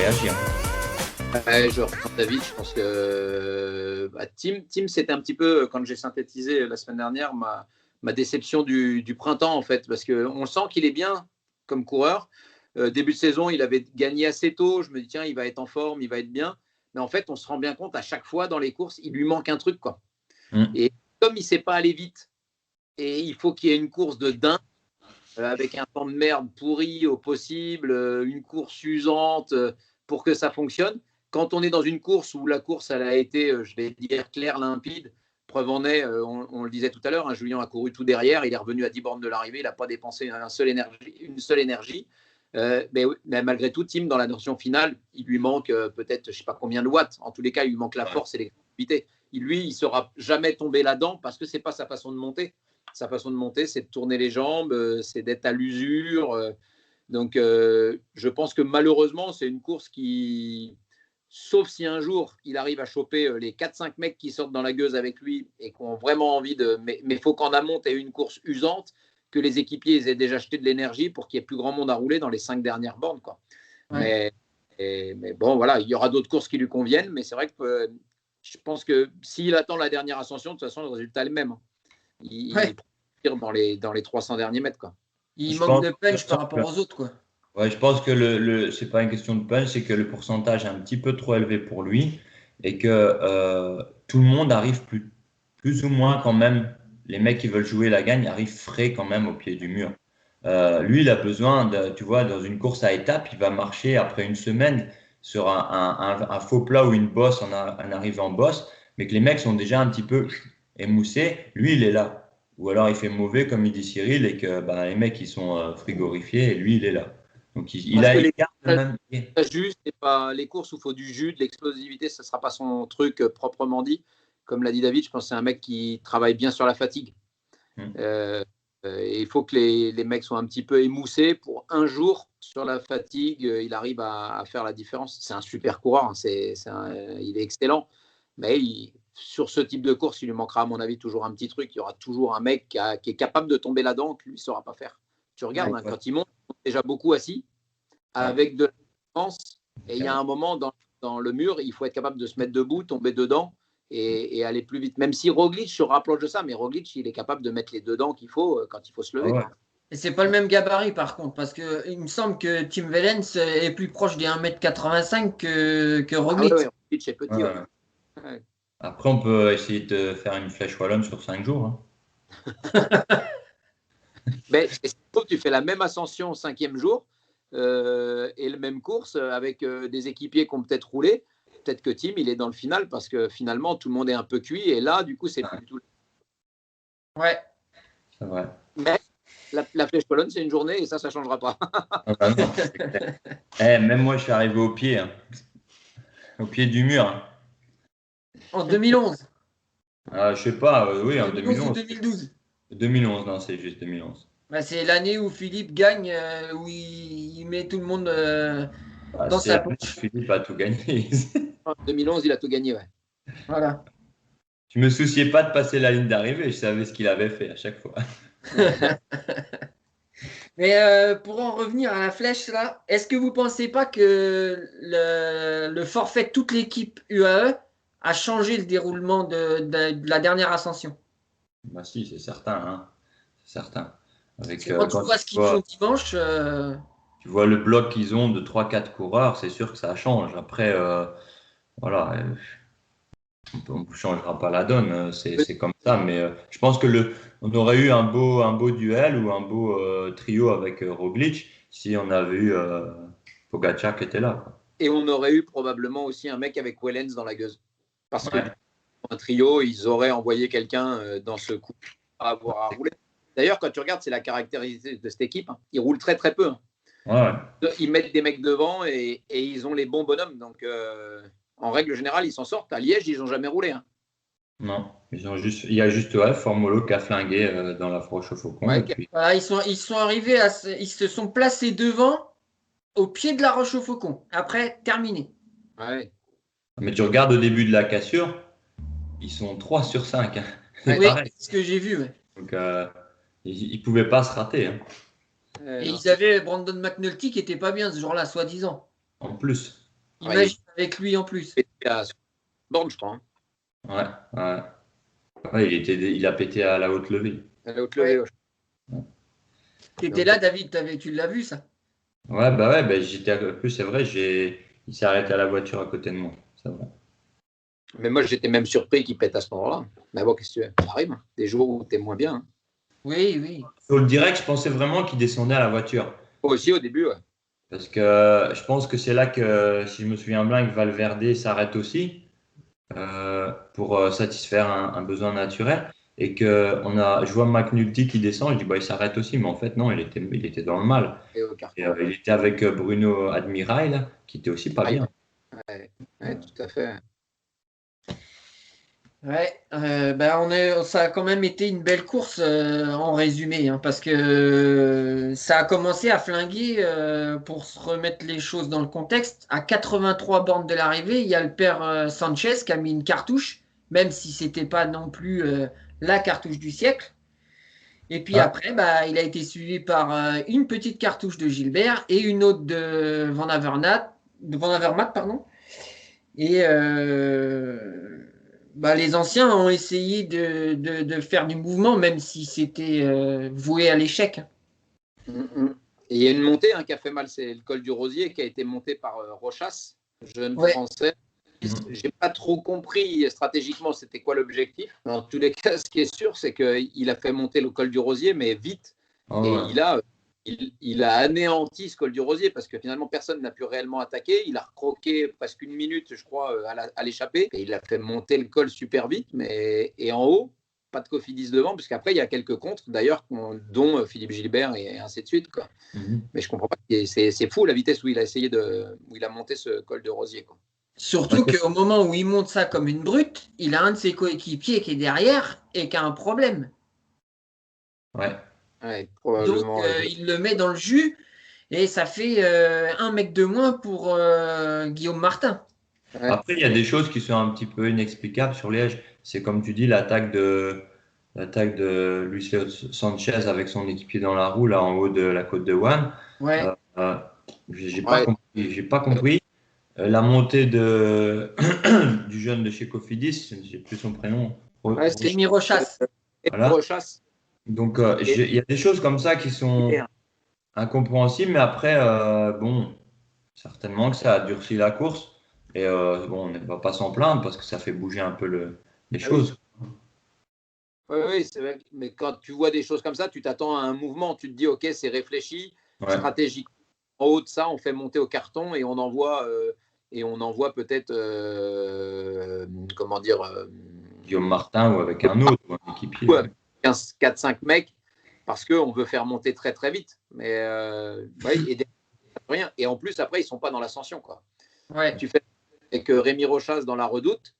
réagir. Ouais, je reprends David. Je pense que Tim, c'était un petit peu, quand j'ai synthétisé la semaine dernière, ma déception du printemps, en fait, parce qu'on sent qu'il est bien comme coureur. Début de saison, il avait gagné assez tôt. Je me dis, tiens, il va être en forme, il va être bien. Mais en fait, on se rend bien compte, à chaque fois dans les courses, il lui manque un truc, quoi. Et comme il ne sait pas aller vite, et il faut qu'il y ait une course de dingue, avec un temps de merde pourri au possible, une course usante pour que ça fonctionne. Quand on est dans une course où la course elle a été, je vais dire, claire, limpide, preuve en est, on le disait tout à l'heure, Julien a couru tout derrière, il est revenu à 10 bornes de l'arrivée, il n'a pas dépensé une seule énergie. Mais malgré tout, Tim, dans la notion finale, il lui manque peut-être, je ne sais pas combien de watts. En tous les cas, il lui manque la force et l'explosivité. Lui, il ne sera jamais tombé là-dedans parce que ce n'est pas sa façon de monter. Sa façon de monter, c'est de tourner les jambes, c'est d'être à l'usure. Donc, je pense que malheureusement, c'est une course qui, sauf si un jour, il arrive à choper les 4-5 mecs qui sortent dans la gueuse avec lui et qui ont vraiment envie de… Mais il faut qu'en amont, tu aies une course usante, que les équipiers aient déjà jeté de l'énergie pour qu'il y ait plus grand monde à rouler dans les 5 dernières bornes, quoi. Ouais. Mais bon, voilà, il y aura d'autres courses qui lui conviennent, mais c'est vrai que je pense que s'il attend la dernière ascension, de toute façon, le résultat est le même. Il tire dans les 300 derniers mètres, quoi. Il manque de punch par rapport aux autres, quoi. Ouais, je pense que c'est pas une question de punch, c'est que le pourcentage est un petit peu trop élevé pour lui et que tout le monde arrive plus ou moins quand même, les mecs qui veulent jouer la gagne arrivent frais quand même au pied du mur. Lui, il a besoin, tu vois, dans une course à étapes, il va marcher après une semaine sur un faux plat ou une bosse en arrivant en bosse, mais que les mecs sont déjà un petit peu émoussés. Lui, il est là. Ou alors il fait mauvais, comme il dit Cyril, et que les mecs ils sont frigorifiés et lui, il est là. Donc il garde le même pied. Juste, c'est pas les courses où il faut du jus, de l'explosivité, ça ne sera pas son truc proprement dit. Comme l'a dit David, je pense que c'est un mec qui travaille bien sur la fatigue. Il faut que les mecs soient un petit peu émoussés pour un jour sur la fatigue, il arrive à faire la différence. C'est un super coureur, hein, il est excellent. Mais sur ce type de course, il lui manquera à mon avis toujours un petit truc. Il y aura toujours un mec qui est capable de tomber là-dedans que lui ne saura pas faire. Tu regardes, quand il monte déjà beaucoup assis, avec de la défense, et il y a un moment dans le mur, il faut être capable de se mettre debout, tomber dedans et aller plus vite. Même si Roglic se rapproche de ça, mais Roglic, il est capable de mettre les dedans qu'il faut quand il faut se lever. Et c'est pas le même gabarit par contre, parce que il me semble que Tim Wellens est plus proche des 1m85 que Roglic. Roglic est petit. Après, on peut essayer de faire une flèche wallonne sur 5 jours. Mais tu fais la même ascension au 5e jour et la même course avec des équipiers qui ont peut-être roulé. Peut-être que Tim, il est dans le final parce que finalement, tout le monde est un peu cuit. Et là, du coup, c'est plus du tout. Ouais. C'est vrai. Mais la flèche colonne, c'est une journée et ça ne changera pas. Même moi, je suis arrivé au pied. Au pied du mur. En 2011. Je sais pas, oui, en 2011. Ou 2012. 2011, non, c'est juste 2011. C'est l'année où Philippe gagne, où il met tout le monde dans sa poche. Philippe a tout gagné. En 2011, il a tout gagné, ouais. Voilà. Je me souciais pas de passer la ligne d'arrivée, je savais ce qu'il avait fait à chaque fois. Mais pour en revenir à la flèche, là, est-ce que vous ne pensez pas que le forfait de toute l'équipe UAE a changé le déroulement de la dernière ascension? Bah si, c'est certain. C'est certain. Quand tu vois ce qu'ils font dimanche. Tu vois le bloc qu'ils ont de 3-4 coureurs, c'est sûr que ça change. Après, voilà, on ne changera pas la donne, c'est comme ça. Mais je pense que on aurait eu un beau duel ou un beau trio avec Roglic si on avait eu Pogacar qui était là. Quoi. Et on aurait eu probablement aussi un mec avec Wellens dans la gueuse. Parce que un trio, ils auraient envoyé quelqu'un dans ce coup à avoir à rouler. D'ailleurs, quand tu regardes, c'est la caractéristique de cette équipe. Ils roulent très très peu. Ils mettent des mecs devant et ils ont les bons bonhommes. Donc, en règle générale, ils s'en sortent. À Liège, ils n'ont jamais roulé. Non, il y a juste Formolo qui a flingué dans la Roche au Faucon. Voilà, ils sont arrivés, ils se sont placés devant au pied de la Roche au Faucon. Après, terminé. Ouais. Mais tu regardes au début de la cassure, ils sont 3 sur 5. Oui, c'est ce que j'ai vu. Ouais. Donc, ils ne pouvaient pas se rater. Et ils avaient Brandon McNulty qui n'était pas bien ce jour-là, soi-disant. En plus. Imagine avec lui en plus. Il était à borne, je crois. Ouais. Ouais, il a pété à la haute levée. À la haute levée, Ouais. Tu étais là, David, tu l'as vu ça? Ouais, bah, j'étais à plus, c'est vrai, il s'est arrêté à la voiture à côté de moi. C'est vrai. Mais moi, j'étais même surpris qu'il pète à ce moment-là. Mais bon, qu'est-ce que tu veux? Ça arrive, hein. Des jours où t'es moins bien. Hein. Oui. Sur le direct, je pensais vraiment qu'il descendait à la voiture. Moi aussi, au début, ouais. Parce que je pense que c'est là que, si je me souviens bien, que Valverde s'arrête aussi pour satisfaire un besoin naturel. Et je vois McNulty qui descend, je dis bah, il s'arrête aussi, mais en fait non, il était dans le mal. Et au carton. Et, il était avec Bruno Admiral, là, qui était aussi pas bien. Ouais, tout à fait. Ouais, ça a quand même été une belle course en résumé, hein, parce que ça a commencé à flinguer pour se remettre les choses dans le contexte. À 83 bornes de l'arrivée, il y a le père Sanchez qui a mis une cartouche, même si c'était pas non plus la cartouche du siècle. Et puis après, il a été suivi par une petite cartouche de Gilbert et une autre de Van Avermaet, pardon. Et les anciens ont essayé de faire du mouvement, même si c'était voué à l'échec. Et il y a une montée qui a fait mal, c'est le col du Rosier qui a été monté par Rochas, jeune Français. J'ai pas trop compris stratégiquement c'était quoi l'objectif. Dans tous les cas, ce qui est sûr, c'est qu'il a fait monter le col du Rosier, mais vite. Il a anéanti ce col du Rosier parce que finalement personne n'a pu réellement attaquer. Il a recroqué presque une minute, je crois, à l'échappée. Et il a fait monter le col super vite. Et en haut, pas de Cofidis devant, parce qu'après, il y a quelques contres, d'ailleurs, dont Philippe Gilbert et ainsi de suite. Quoi. Mais je comprends pas. C'est fou la vitesse où il a monté ce col de Rosier. Quoi. Surtout qu'au moment où il monte ça comme une brute, il a un de ses coéquipiers qui est derrière et qui a un problème. Ouais, probablement. Donc, il le met dans le jus et ça fait un mec de moins pour Guillaume Martin. Ouais. Après, il y a des choses qui sont un petit peu inexplicables sur Liège. C'est comme tu dis, l'attaque de Luis Sanchez avec son équipier dans la roue, là en haut de la côte de One. Ouais. J'ai pas compris. La montée du jeune de chez Cofidis, je ne sais plus son prénom. C'est Mirochas. Voilà. Donc, il y a des choses comme ça qui sont incompréhensibles, mais après, certainement que ça a durci la course. Et on ne va pas s'en plaindre parce que ça fait bouger un peu les choses. Oui, c'est vrai. Mais quand tu vois des choses comme ça, tu t'attends à un mouvement. Tu te dis, OK, c'est réfléchi, stratégique. En haut de ça, on fait monter au carton et on envoie peut-être, Guillaume Martin ou avec un autre, un équipier. 4-5 mecs, parce qu'on veut faire monter très, très vite. Mais rien. Et en plus, après, ils ne sont pas dans l'ascension. Quoi. Ouais. Tu fais avec Rémi Rochas dans la Redoute,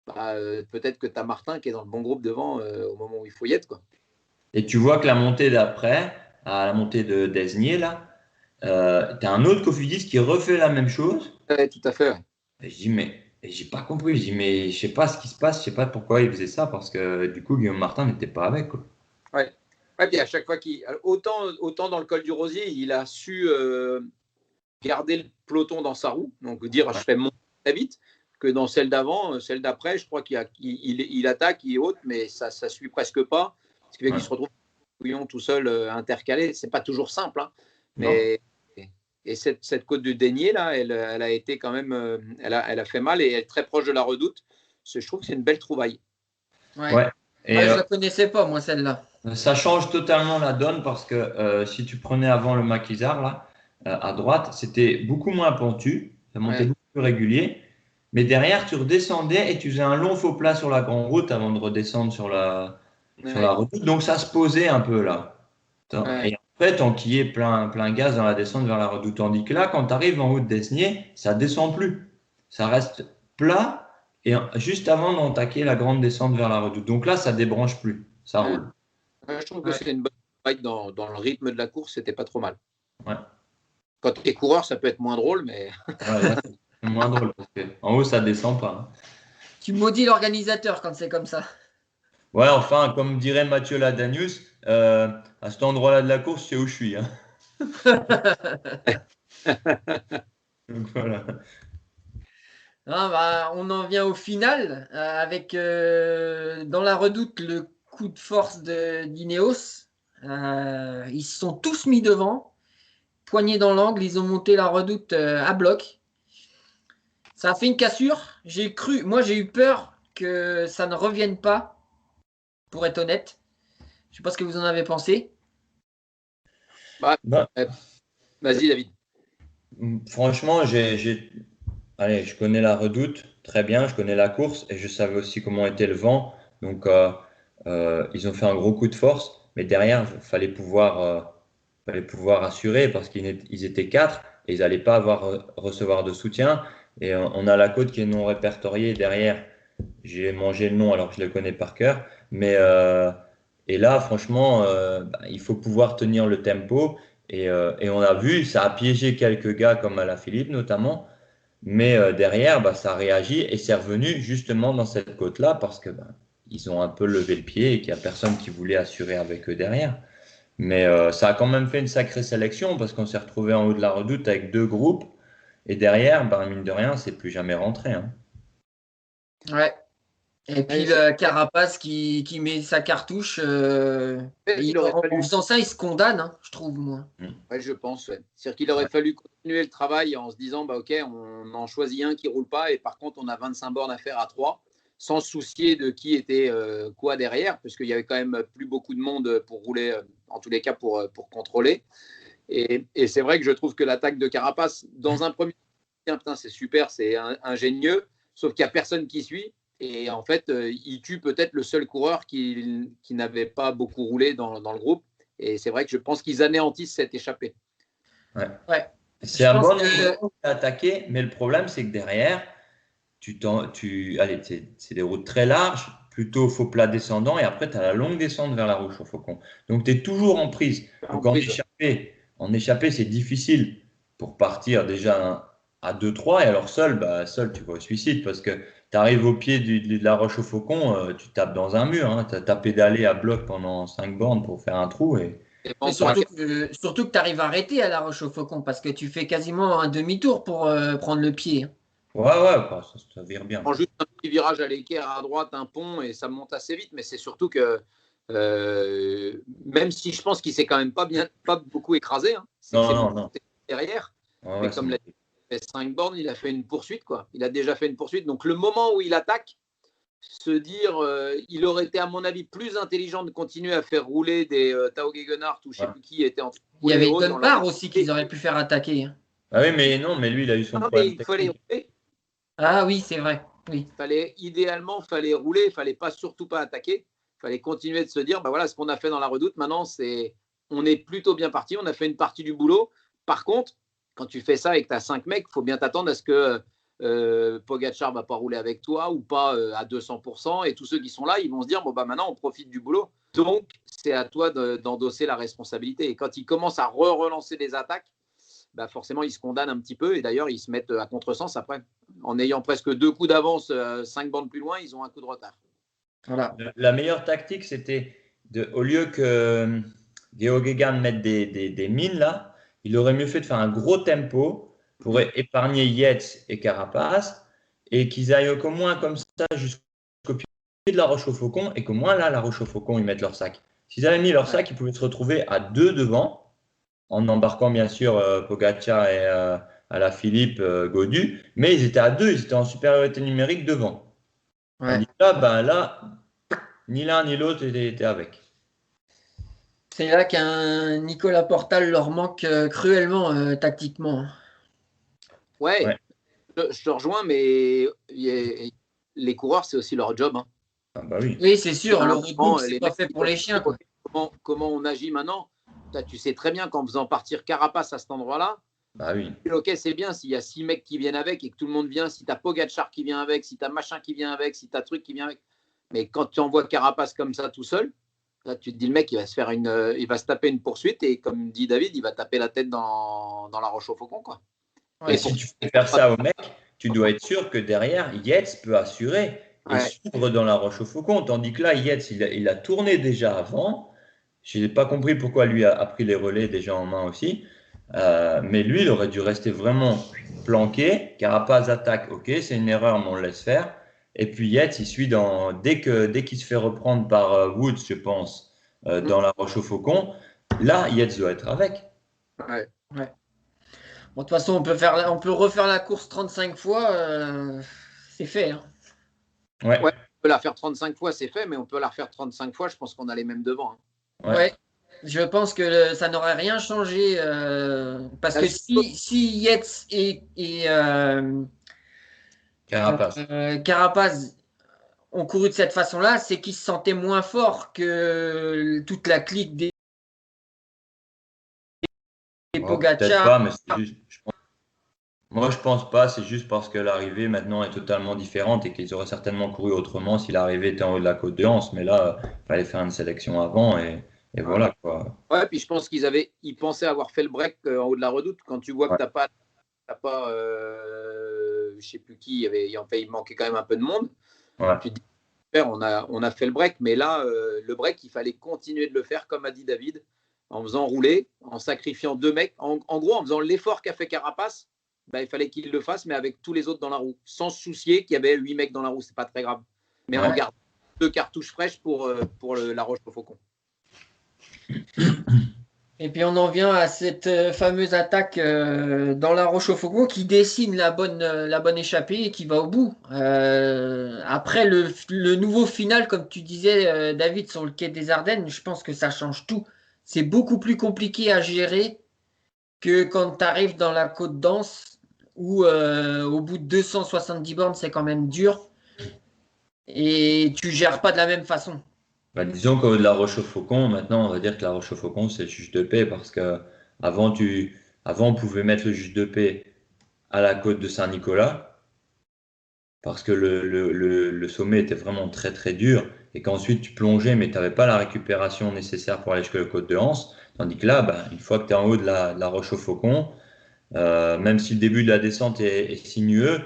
peut-être que tu as Martin qui est dans le bon groupe devant au moment où il faut y être. Quoi. Et tu vois que la montée d'après, à la montée de Desnier, là, tu as un autre Cofidis qui refait la même chose. Ouais, tout à fait. Ouais. Et je dis, mais j'ai pas compris. Je dis, mais je sais pas ce qui se passe, je sais pas pourquoi il faisait ça, parce que du coup, Guillaume Martin n'était pas avec. Quoi. Ouais. Puis à chaque fois autant dans le col du Rosier, il a su garder le peloton dans sa roue, donc dire je fais monter très vite, que dans celle d'avant, celle d'après, je crois qu'il attaque, il est haute, mais ça suit presque pas, ce qui fait qu'il se retrouve tout seul intercalé. C'est pas toujours simple, hein, mais et cette côte de Dénier là, elle a été quand même, elle a fait mal et elle est très proche de la Redoute. Je trouve que c'est une belle trouvaille. Ouais. Et je la connaissais pas moi celle-là. Ça change totalement la donne parce que si tu prenais avant le Maquisard là, à droite, c'était beaucoup moins pentu, ça montait beaucoup plus régulier. Mais derrière, tu redescendais et tu faisais un long faux plat sur la grande route avant de redescendre sur la route. Donc ça se posait un peu là. Et en fait, enquillé plein gaz dans la descente vers la redoute. Tandis que là, quand tu arrives en haut de Desnier, ça ne descend plus. Ça reste plat et juste avant d'entaquer la grande descente vers la redoute. Donc là, ça ne débranche plus. Ça roule. Je trouve que c'est une bonne fight dans le rythme de la course, c'était pas trop mal. Ouais. Quand tu es coureur, ça peut être moins drôle, mais. C'est moins drôle parce qu'en haut, ça descend pas. Tu maudis l'organisateur quand c'est comme ça. Ouais, enfin, comme dirait Mathieu Ladanius, à cet endroit-là de la course, c'est où je suis. Hein. Donc voilà. On en vient au final avec dans la redoute le coup de force d'Ineos. Ils se sont tous mis devant, poignés dans l'angle, ils ont monté la redoute à bloc. Ça a fait une cassure. Moi j'ai eu peur que ça ne revienne pas, pour être honnête. Je ne sais pas ce que vous en avez pensé. Vas-y David. Franchement, allez, je connais la redoute très bien, je connais la course et je savais aussi comment était le vent. Donc, ils ont fait un gros coup de force, mais derrière, fallait pouvoir assurer parce qu'ils étaient quatre et ils n'allaient pas recevoir de soutien. Et on a la côte qui est non répertoriée derrière. J'ai mangé le nom alors que je le connais par cœur. Et là, franchement, il faut pouvoir tenir le tempo. Et on a vu, ça a piégé quelques gars comme Alaphilippe notamment. Mais derrière, ça a réagi et c'est revenu justement dans cette côte-là parce que ils ont un peu levé le pied et qu'il n'y a personne qui voulait assurer avec eux derrière. Mais ça a quand même fait une sacrée sélection parce qu'on s'est retrouvé en haut de la redoute avec deux groupes et derrière, mine de rien, c'est plus jamais rentré. Hein. Ouais. Et puis le Carapace qui met sa cartouche. En faisant ça, il se condamne, hein, je trouve, moi. Ouais, je pense. Ouais. C'est-à-dire qu'il aurait fallu continuer le travail en se disant, OK, on en choisit un qui ne roule pas et par contre, on a 25 bornes à faire à 3, sans se soucier de qui était quoi derrière, parce qu'il y avait quand même plus beaucoup de monde pour rouler, en tous les cas pour contrôler. Et c'est vrai que je trouve que l'attaque de Carapace, dans un premier temps, c'est super, c'est ingénieux, sauf qu'il n'y a personne qui suit. Et en fait, il tue peut-être le seul coureur qui n'avait pas beaucoup roulé dans le groupe. Et c'est vrai que je pense qu'ils anéantissent cette échappée. Ouais. C'est un bon moment à attaquer, mais le problème, c'est que derrière, allez, c'est des routes très larges, plutôt faux plat descendant, et après, tu as la longue descente vers la Rochefoucauld. Donc, tu es toujours en prise. Donc, en échappée, c'est difficile pour partir déjà à 2-3, et alors seul, tu vas au suicide parce que tu arrives au pied de la Rochefoucauld, tu tapes dans un mur. Hein, tu as pédalé à bloc pendant 5 bornes pour faire un trou. Surtout que tu arrives à arrêter à la Rochefoucauld parce que tu fais quasiment un demi-tour pour prendre le pied. Ouais, ça vire bien. Prends juste un petit virage à l'équerre à droite, un pont, et ça monte assez vite. Mais c'est surtout que, même si je pense qu'il s'est quand même pas beaucoup écrasé, hein, non. Derrière. Ouais, mais comme il a fait 5 bornes, il a fait une poursuite, quoi. Il a déjà fait une poursuite. Donc le moment où il attaque, se dire, il aurait été à mon avis plus intelligent de continuer à faire rouler des Tao Gegenhardt ou je ne sais plus qui était en train de rouler. Il y avait Dunbar aussi qu'ils auraient pu faire attaquer. Ah oui, mais non, mais lui, il a eu son problème. Il fallait rouler. Ah oui, c'est vrai. Oui. Idéalement, il fallait rouler, il ne fallait surtout pas attaquer. Il fallait continuer de se dire, voilà ce qu'on a fait dans la redoute. Maintenant, on est plutôt bien parti. On a fait une partie du boulot. Par contre, quand tu fais ça et que tu as 5 mecs, il faut bien t'attendre à ce que Pogacar ne va pas rouler avec toi ou pas à 200%. Et tous ceux qui sont là, ils vont se dire, maintenant, on profite du boulot. Donc, c'est à toi d'endosser la responsabilité. Et quand ils commencent à relancer des attaques, forcément, ils se condamnent un petit peu. Et d'ailleurs, ils se mettent à contresens après. En ayant presque 2 coups d'avance, 5 bornes plus loin, ils ont un coup de retard. Voilà. La meilleure tactique, c'était au lieu que Geoghegan mette des mines là, il aurait mieux fait de faire un gros tempo pour épargner Yates et Carapace et qu'ils aillent au moins comme ça jusqu'au pied de la Rochefoucauld et qu'au moins là, la Rochefoucauld, ils mettent leur sac. S'ils avaient mis leur sac, ils pouvaient se retrouver à 2 devant en embarquant bien sûr Pogacar et Alaphilippe, Gaudu, mais ils étaient à 2, ils étaient en supériorité numérique devant. Ouais. Là, ni l'un ni l'autre étaient avec. C'est là qu'un Nicolas Portal leur manque cruellement tactiquement. Ouais. Je te rejoins, mais les coureurs, c'est aussi leur job. Hein. Ah bah oui. Oui, c'est sûr, le roadbook, c'est pas fait pour les chiens. Quoi. Comment on agit maintenant? Tu sais très bien qu'en faisant partir Carapace à cet endroit-là, bah oui. Ok, c'est bien s'il y a 6 mecs qui viennent avec et que tout le monde vient, si tu as Pogacar qui vient avec, si tu as machin qui vient avec, si tu as truc qui vient avec. Mais quand tu envoies Carapace comme ça tout seul, là, tu te dis le mec, il va se taper une poursuite et comme dit David, il va taper la tête dans la Rochefoucauld, quoi. Ouais, et si tu fais faire ça au mec, tu dois être sûr que derrière, Yates peut assurer et suivre dans la Rochefoucauld. Tandis que là, Yates, il a tourné déjà avant. Je n'ai pas compris pourquoi lui a pris les relais déjà en main aussi. Mais lui, il aurait dû rester vraiment planqué. Carapaz attaque, ok, c'est une erreur, mais on le laisse faire. Et puis Yates, il suit dès qu'il se fait reprendre par Woods, je pense, dans la roche au faucon. Là, Yates doit être avec. Ouais. Ouais. Bon, de toute façon, on peut refaire la course 35 fois, c'est fait. Hein. Ouais. Ouais, on peut la faire 35 fois, c'est fait, mais on peut la refaire 35 fois, je pense qu'on a les mêmes devant. Hein. Ouais. Je pense que ça n'aurait rien changé parce que si Yates et Carapaz ont couru de cette façon-là, c'est qu'ils se sentaient moins forts que toute la clique des Peut-être Pogacar. pas, mais c'est juste. Moi, je pense pas. C'est juste parce que l'arrivée maintenant est totalement différente et qu'ils auraient certainement couru autrement si l'arrivée était en haut de la côte de Hans. Mais là, il fallait faire une sélection avant et voilà quoi. Ouais, puis je pense ils pensaient avoir fait le break en haut de la Redoute. Quand tu vois que t'as pas je sais plus qui, il manquait quand même un peu de monde. Ouais. Tu te dis, on a fait le break, mais là, le break, il fallait continuer de le faire, comme a dit David, en faisant rouler, en sacrifiant 2 mecs. En gros, en faisant l'effort qu'a fait Carapace, bah, il fallait qu'il le fasse, mais avec tous les autres dans la roue, sans se soucier qu'il y avait 8 mecs dans la roue, c'est pas très grave. Mais en gardant 2 cartouches fraîches pour la roche au faucon. Et puis on en vient à cette fameuse attaque dans la Rochefoucauld qui dessine la bonne échappée et qui va au bout. Après le nouveau final, comme tu disais, David, sur le quai des Ardennes, je pense que ça change tout. C'est beaucoup plus compliqué à gérer que quand tu arrives dans la Côte d'Anse où au bout de 270 bornes, c'est quand même dur et tu gères pas de la même façon. Bah, disons qu'au de la Rochefaucon, maintenant, on va dire que la Rochefaucon, c'est le juge de paix parce que avant, avant, on pouvait mettre le juge de paix à la côte de Saint-Nicolas parce que le sommet était vraiment très très dur et qu'ensuite tu plongeais, mais tu n'avais pas la récupération nécessaire pour aller jusqu'à la côte de Hans. Tandis que là, bah, une fois que tu es en haut de la Rochefaucon, même si le début de la descente est sinueux,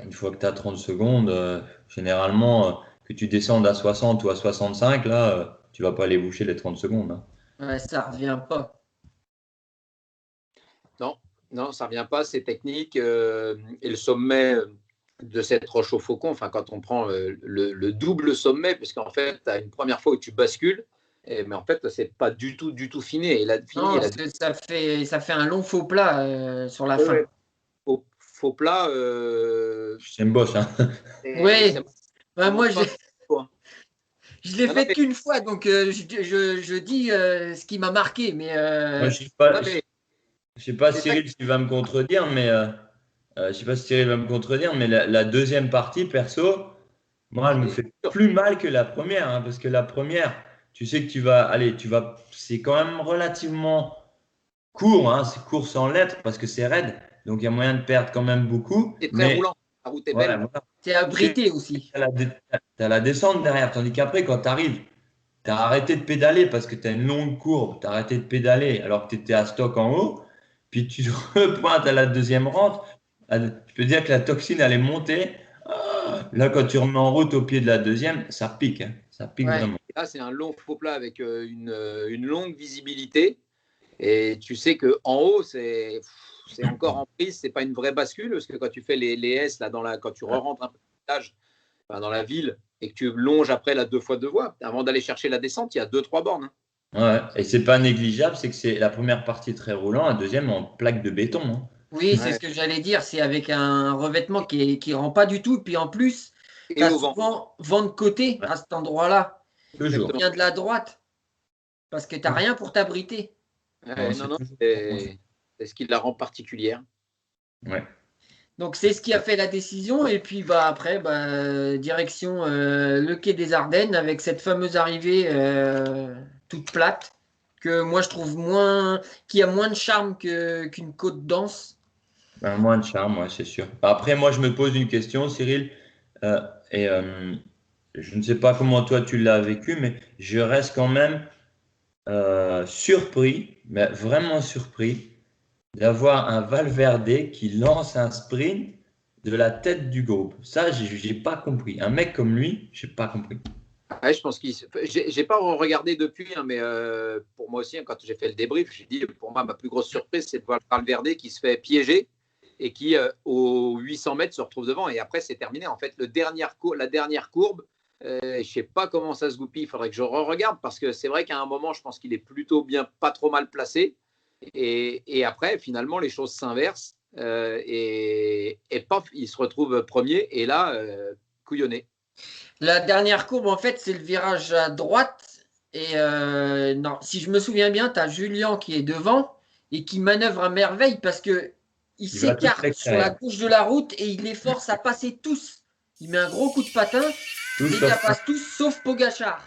une fois que tu as 30 secondes, généralement, que tu descendes à 60 ou à 65, là, tu vas pas aller boucher les 30 secondes. Hein. Ouais, ça revient pas. Non, ça revient pas, c'est technique. Et le sommet de cette roche au faucon, enfin, quand on prend le double sommet, puisqu'en fait, tu as une première fois où tu bascules, mais en fait, c'est pas du tout fini. Et Ça fait un long faux plat sur la fin. Faux plat. C'est une bosse. Hein. Oui, moi, je l'ai fait qu'une fois, donc je dis ce qui m'a marqué. Mais, moi, je sais pas Cyril s'il va me contredire, mais je sais pas si Cyril va me contredire, mais la deuxième partie, perso, moi, elle me fait plus mal que la première, hein, parce que la première, tu sais que c'est quand même relativement court, hein, c'est court sans lettres parce que c'est raide, donc il y a moyen de perdre quand même beaucoup. C'est très roulant, la route est belle. Voilà. C'est abrité aussi. Tu as la descente derrière, tandis qu'après, quand tu arrives, tu as arrêté de pédaler parce que tu as une longue courbe, tu as arrêté de pédaler alors que tu étais à stock en haut, puis tu te repointes à la deuxième rente. Je peux dire que la toxine, elle est montée. Là, quand tu remets en route au pied de la deuxième, ça pique. Hein. Ça pique vraiment. Là, c'est un long faux plat avec une longue visibilité. Et tu sais qu'en haut, c'est encore en prise, c'est pas une vraie bascule, parce que quand tu fais les S, là, quand tu re-rentres un peu dans la ville et que tu longes après la 2x2 voies, avant d'aller chercher la descente, il y a 2-3 bornes. Hein. Ouais, et c'est pas négligeable, c'est que c'est la première partie très roulant, la deuxième en plaque de béton. Hein. Oui, c'est ce que j'allais dire, c'est avec un revêtement qui rend pas du tout, puis en plus, tu as souvent vent de côté à cet endroit-là. Toujours. Il vient de la droite, parce que tu n'as rien pour t'abriter. C'est ce qui la rend particulière. Ouais. Donc c'est ce qui a fait la décision et puis après direction le quai des Ardennes avec cette fameuse arrivée toute plate que moi je trouve qui a moins de charme qu'une côte d'Anse. Ben, moins de charme, ouais, c'est sûr. Après, moi, je me pose une question, Cyril, je ne sais pas comment toi tu l'as vécu, mais je reste quand même surpris, mais vraiment surpris, d'avoir un Valverde qui lance un sprint de la tête du groupe. Ça, j'ai pas compris. Un mec comme lui, j'ai pas compris. Ouais, je pense j'ai pas regardé depuis, hein, mais pour moi aussi, hein, quand j'ai fait le débrief, j'ai dit pour moi, ma plus grosse surprise, c'est de voir Valverde qui se fait piéger et qui, aux 800 mètres, se retrouve devant. Et après, c'est terminé. En fait, la dernière courbe, je ne sais pas comment ça se goupille. Il faudrait que je regarde parce que c'est vrai qu'à un moment, je pense qu'il est plutôt bien, pas trop mal placé. Et après, finalement, les choses s'inversent et paf, il se retrouve premier. Et là, couillonné. La dernière courbe, en fait, c'est le virage à droite. Et non, si je me souviens bien, tu as Julien qui est devant et qui manœuvre à merveille parce que il Il va tout s'écarte sur la gauche de la route et il les force à passer tous. Il met un gros coup de patin, Tout les gars passent tous sauf Pogacar.